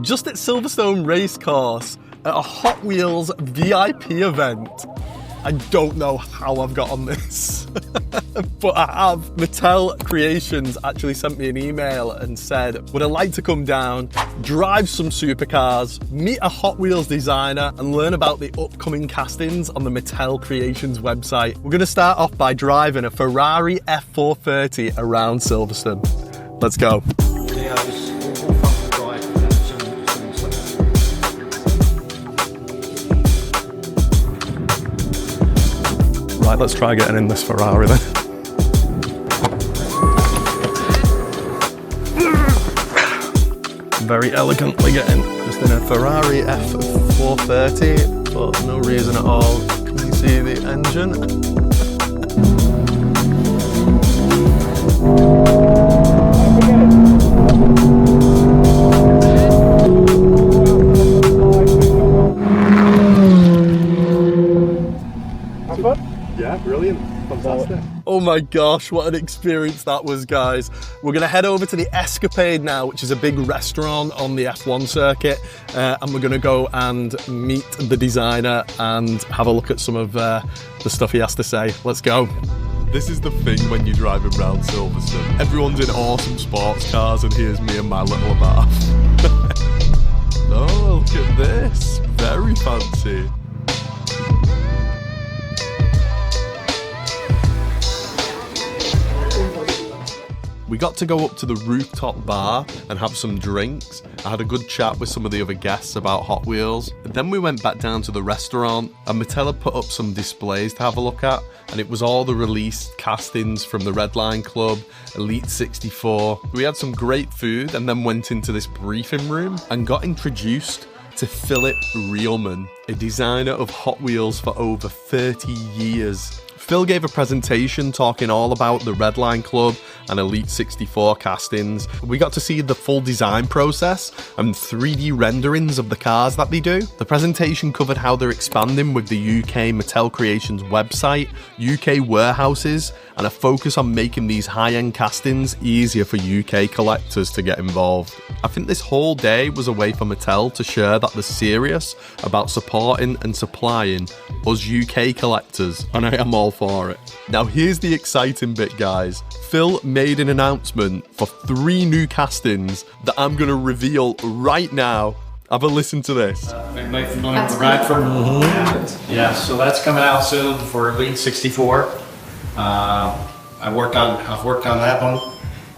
just at Silverstone Racecourse at a Hot Wheels VIP event. I don't know how I've got on this, but I have. Mattel Creations actually sent me an email and said, would I like to come down, drive some supercars, meet a Hot Wheels designer, and learn about the upcoming castings on the Mattel Creations website. We're gonna start off by driving a Ferrari F430 around Silverstone. Let's go. Right, let's try getting in this Ferrari then. Very elegantly getting just in a Ferrari F430, but no reason at all. Can you see the engine? Yeah, brilliant. Fantastic. Oh my gosh, what an experience that was, guys. We're gonna head over to the Escapade now, which is a big restaurant on the F1 circuit, and we're gonna go and meet the designer and have a look at some of the stuff he has to say. Let's go. This is the thing when you're driving around Silverstone. Everyone's in awesome sports cars, and here's me and my little bath. Oh, look at this. Very fancy. We got to go up to the rooftop bar and have some drinks. I had a good chat with some of the other guests about Hot Wheels. Then we went back down to the restaurant and Mattel had put up some displays to have a look at, and it was all the released castings from the Redline Club, Elite 64. We had some great food and then went into this briefing room and got introduced to Phil Riehlman, a designer of Hot Wheels for over 30 years. Phil gave a presentation talking all about the Redline Club and Elite 64 castings. We got to see the full design process and 3D renderings of the cars that they do. The presentation covered how they're expanding with the UK Mattel Creations website, UK warehouses, and a focus on making these high-end castings easier for UK collectors to get involved. I think this whole day was a way for Mattel to share that they're serious about supporting and supplying us UK collectors, and I am all for it. Now here's the exciting bit, guys. Phil made an announcement for 3 new castings that I'm going to reveal right now. Have a listen to this. Anybody familiar with the ride from? Yeah, so that's coming out soon for Elite 64. I've worked on that one.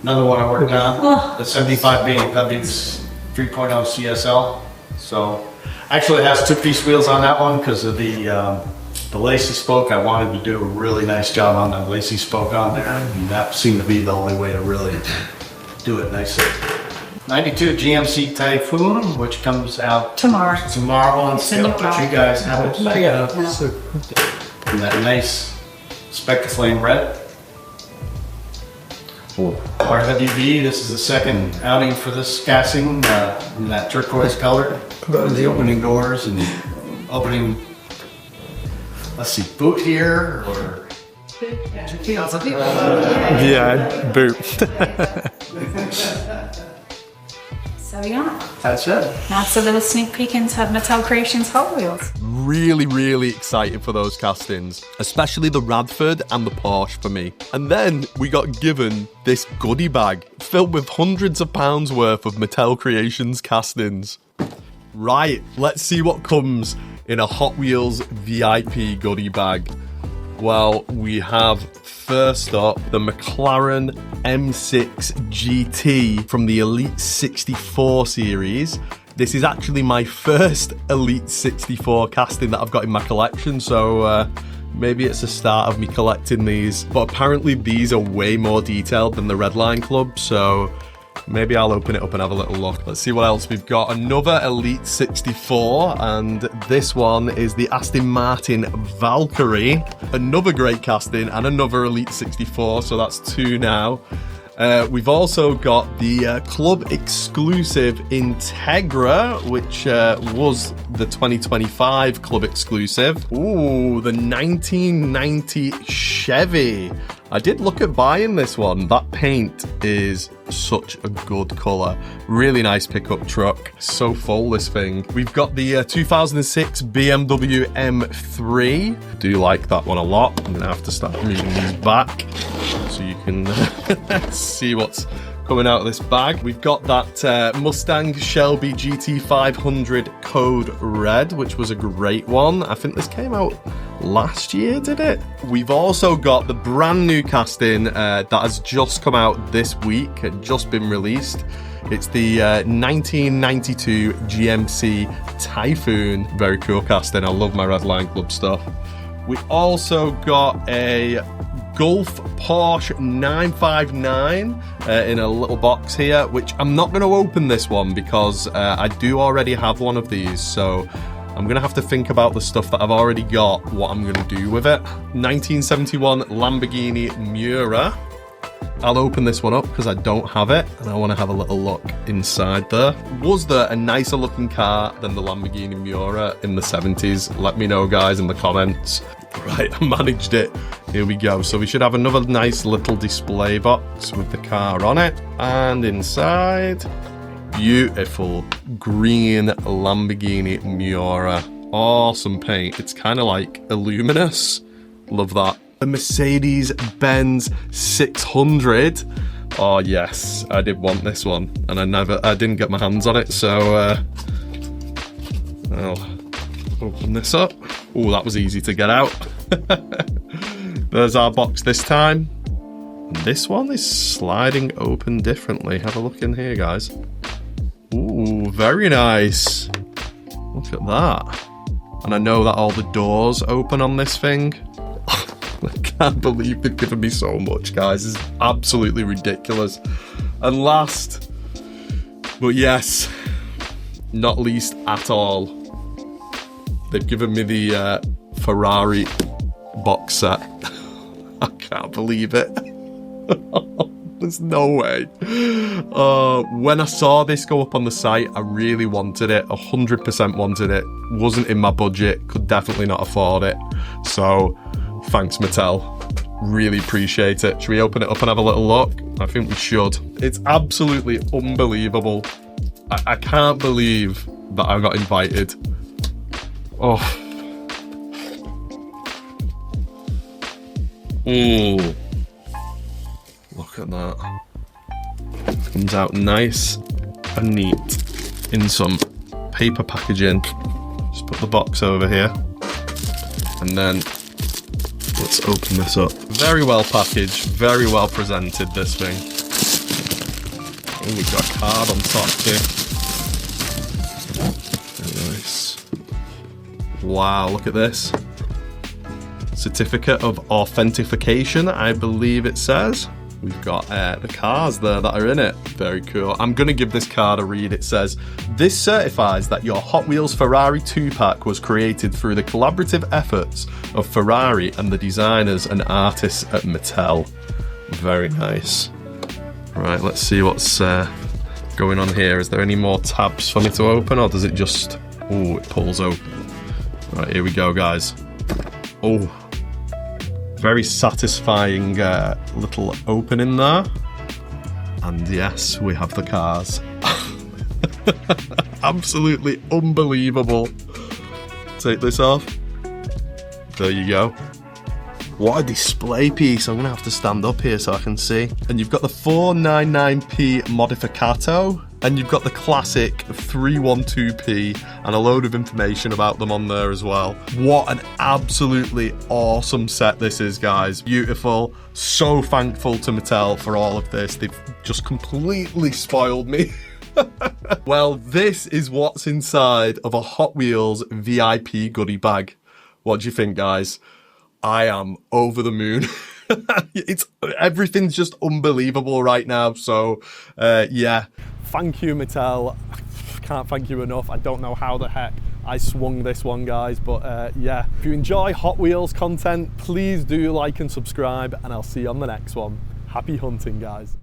Another one I worked on, the 75B, that means 3.0 CSL. So actually it has 2-piece wheels on that one because of the lacy spoke. I wanted to do a really nice job on the lacy spoke on there, and that seemed to be the only way to really do it nicely. 92 GMC Typhoon, which comes out tomorrow on sale, but you guys have it. And that nice Spectraflame red. RWB, this is the second outing for this casting in that turquoise color. The opening doors and opening, let's see, boot here or yeah, boot. So yeah, that's it. That's a little sneak peek into Mattel Creations Hot Wheels. Really excited for those castings, especially the Radford and the Porsche for me. And then we got given this goodie bag filled with hundreds of pounds worth of Mattel Creations castings. Right, let's see what comes in a Hot Wheels VIP goodie bag. Well, we have first up the McLaren M6 GT from the Elite 64 series. This is actually my first Elite 64 casting that I've got in my collection, so maybe it's a start of me collecting these. But apparently these are way more detailed than the Redline Club, so maybe I'll open it up and have a little look. Let's see what else we've got. Another Elite 64, and this one is the Aston Martin Valkyrie. Another great casting and another Elite 64, so that's 2 now. We've also got the club exclusive Integra, which was the 2025 club exclusive. Ooh, the 1990 Chevy. I did look at buying this one. That paint is such a good colour. Really nice pickup truck. So full, this thing. We've got the 2006 BMW M3. Do like that one a lot. I'm gonna have to start moving these back so you can see what's coming out of this bag. We've got that Mustang Shelby GT500 Code Red, which was a great one. I think this came out last year, did it? We've also got the brand new casting that has just come out this week, had just been released. It's the 1992 GMC Typhoon. Very cool casting. I love my Red Line Club stuff. We also got a Gulf Porsche 959 in a little box here, which I'm not going to open this one because I do already have one of these, so I'm going to have to think about the stuff that I've already got, what I'm going to do with it. 1971 Lamborghini Miura. I'll open this one up because I don't have it and I want to have a little look inside there. Was there a nicer looking car than the Lamborghini Miura in the 70s? Let me know, guys, in the comments. Right, I managed it. Here we go. So we should have another nice little display box with the car on it. And inside, beautiful green Lamborghini Miura. Awesome paint. It's kind of like luminous. Love that. The Mercedes-Benz 600. Oh yes, I did want this one, and I didn't get my hands on it, so I'll open this up. Oh, that was easy to get out. There's our box this time. And this one is sliding open differently. Have a look in here, guys. Ooh, very nice. Look at that. And I know that all the doors open on this thing. I can't believe they've given me so much, guys. It's absolutely ridiculous. And last, but yes, not least at all, they've given me the Ferrari box set. I can't believe it. There's no way. When I saw this go up on the site, I really wanted it. 100% wanted it. Wasn't in my budget. Could definitely not afford it. So thanks, Mattel. Really appreciate it. Should we open it up and have a little look? I think we should. It's absolutely unbelievable. I can't believe that I got invited. Oh. Ooh. Look at that. Comes out nice and neat in some paper packaging. Just put the box over here. And then let's open this up. Very well packaged, very well presented, this thing. Oh, we've got a card on top too. Very nice. Wow, look at this. Certificate of authentication, I believe it says. We've got the cars there that are in it. Very cool. I'm going to give this card a read. It says, "This certifies that your Hot Wheels Ferrari 2-pack was created through the collaborative efforts of Ferrari and the designers and artists at Mattel." Very nice. Right, let's see what's going on here. Is there any more tabs for me to open, or does it just... Oh, it pulls open. Right, here we go, guys. Oh. Very satisfying little opening there. And yes, we have the cars. Absolutely unbelievable. Take this off. There you go. What a display piece. I'm going to have to stand up here so I can see. And you've got the 499p Modificato. And you've got the classic 312p and a load of information about them on there as well. What an absolutely awesome set this is, guys. Beautiful. So thankful to Mattel for all of this. They've just completely spoiled me. Well, this is what's inside of a Hot Wheels VIP goodie bag. What do you think, guys? I am over the moon. Everything's just unbelievable right now. So, yeah. Thank you, Mattel. Can't thank you enough. I don't know how the heck I swung this one, guys, but yeah. If you enjoy Hot Wheels content, please do like and subscribe, and I'll see you on the next one. Happy hunting, guys.